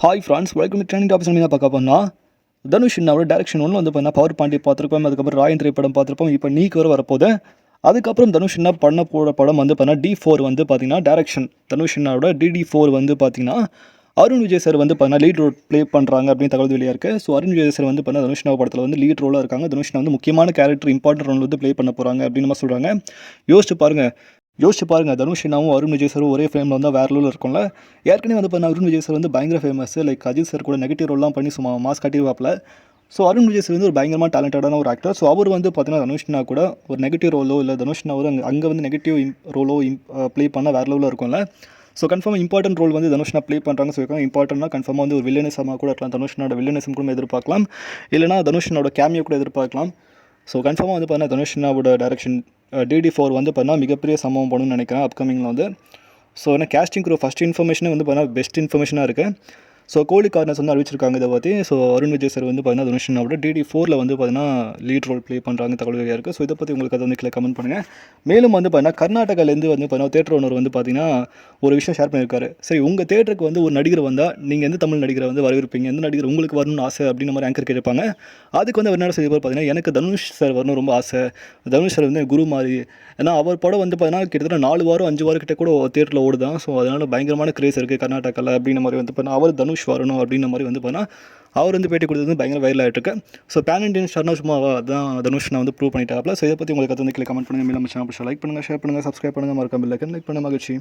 Hi friends, welcome to trending topics. என்ன பார்க்க போனால் தனுஷ் அவரோட டேரக்ஷன் ஒன்று வந்து பார்த்தீங்கன்னா பவர் பாண்டி பார்த்துருப்போம். அதுக்கப்புறம் ராயன் திரைப்படம் பார்த்துருப்போம். இப்போ நீக்கு வரப்போகுது. அதுக்கப்புறம் தனுஷ் பண்ண போகிற படம் வந்து பார்த்தீங்கன்னா D4 வந்து பார்த்தீங்கன்னா டேரக்ஷன் தனுஷ் DD4 வந்து பார்த்தீங்கன்னா அருண் விஜய் சார் வந்து பார்த்தீங்கன்னா லீட் ரோல் ப்ளே பண்ணுறாங்க அப்படின்னு தகவல் வெளியாக இருக்குது. ஸோ அருண் விஜய் சார் வந்து பார்த்தீங்கன்னா தனுஷ் படத்தில் வந்து லீட் ரோலாக இருக்காங்க. தனுஷ் வந்து முக்கியமான கேரக்டர் இம்பார்ட்டன்ட் ரோல் வந்து ப்ளே பண்ண போகிறாங்க அப்படின்னு நம்ம சொல்கிறாங்க. யோசிச்சு பாருங்கள் தனுஷ்னாவும் அருண் விஜய் சாரும் ஒரே ஃப்ரேமில் வந்து வேறு லெவலில் இருக்கும்ல. ஏற்கனவே வந்து பார்த்தீங்கன்னா அருண் விஜய் சார் வந்து பயங்கர ஃபேமஸ். லைக் அஜித் சார் கூட நெகட்டிவ் ரோல்லாம் பண்ணி சும்மா மாஸ் காட்டிடுவாப்பில். ஸோ அருண் விஜய் சார் வந்து ஒரு பயங்கரமாக டேலண்டடான ஒரு ஆக்டர். ஸோ அவர் வந்து பார்த்தீங்கன்னா தனுஷ்னா கூட ஒரு நெகட்டிவ் ரோலோ இல்லை தனுஷ்னா ஒரு அங்கே வந்து நெகட்டிவ் ரோலோ ப்ளே பண்ணால் வேறு லெவலில் இருக்கும்ல. ஸோ கன்ஃபார்மாக இம்பார்ட்டன்ட் ரோல் வந்து தனுஷ்னா ப்ளே பண்ணுறாங்க. ஸோ இம்பார்ட்டன்ட்னா கன்ஃபார்மாக வந்து ஒரு வில்லனிசமாக கூட இருக்கலாம். தனுஷ்னோட வில்லனிசம் கூட எதிர்பார்க்கலாம். இல்லைனா தனுஷ்னோட கேமியோ கூட எதிர்பார்க்கலாம். ஸோ கன்ஃபார்மாக வந்து பார்த்தீங்கன்னா தனுஷ்னாவோட டேரக்ஷன் DD4 வந்து பார்த்தீங்கன்னா மிகப்பெரிய சம்பவம் பண்ணணும்னு நினைக்கிறேன் அப்கமிங்கில் வந்து. ஸோ ஏன்னா கேஸ்டிங் க்ரூ ஃபஸ்ட் இன்ஃபர்மேஷனே வந்து பார்த்தீங்கன்னா பெஸ்ட் இன்ஃபர்மேஷனாக இருக்குது. ஸோ கோலி கார்னர்ஸ் வந்து அறிவிச்சிருக்காங்க இதை பற்றி. ஸோ அருண் விஜய் சார் வந்து பார்த்தீங்கன்னா தனுஷ்னாவோட DD4 வந்து பார்த்தீங்கன்னா லீட் ரோல் ப்ளே பண்ணுறாங்க தகவல் வெளியாக இருக்குது. ஸோ இதை பற்றி உங்களுக்கு அதை வந்து கீழே கமெண்ட் பண்ணுங்கள். மேலும் வந்து பார்த்தீங்கன்னா கர்நாடகாலேருந்து வந்து பார்த்தீங்கன்னா தேட்டர் ஓனர் வந்து பார்த்தீங்கன்னா ஒரு விஷயம் ஷேர் பண்ணியிருக்காரு. சரி, உங்கள் தேட்டருக்கு வந்து ஒரு நடிகர் வந்தால் நீங்கள் எந்த தமிழ் நடிகரை வந்து வரவேற்பீங்க, எந்த நடிகர் உங்களுக்கு வரணும்னு ஆசை அப்படின்ற மாதிரி ஆங்கர் கேட்பாங்க. அதுக்கு வந்து அவர் என்ன செய்வார் பார்த்தீங்கன்னா, எனக்கு தனுஷ் சார் வரணும் ரொம்ப ஆசை. தனுஷ் சார் வந்து குரு மாதிரி. ஏன்னா அவர் படம் வந்து பார்த்தீங்கன்னா கிட்டத்தட்ட 4 வாரம் 5 வாரம் கிட்ட கூட தேட்டரில் ஓடுதான். ஸோ அதனால் பயங்கரமான கிரேஸ் இருக்குது கர்நாடகாவில் அப்படின்ற மாதிரி வந்து பார்த்தீங்கன்னா அவர் தனுஷ் வரணும் அப்படின்ற மாதிரி வந்து பார்த்தீங்கன்னா அவர் வந்து பேட்டி கொடுத்தது பயங்கர வைரல் ஆகிட்டு இருக்கு. ஸோ பேன் இண்டியன் ஸ்டார்னா சும்மா தான் தனுஷ் நான் வந்து ப்ரூவ் பண்ணிட்டாப்ல. ஸோ இதை பற்றி உங்களுக்கு வந்து கீழே கமெண்ட் பண்ணுங்கள். மேலும் சேனல் லைக் பண்ணுங்கள், ஷேர் பண்ணுங்கள், சப்ஸ்கிரைப் பண்ணுங்கள், மறக்காம பெல் ஐகான் கிளிக் பண்ண மகிழ்ச்சி.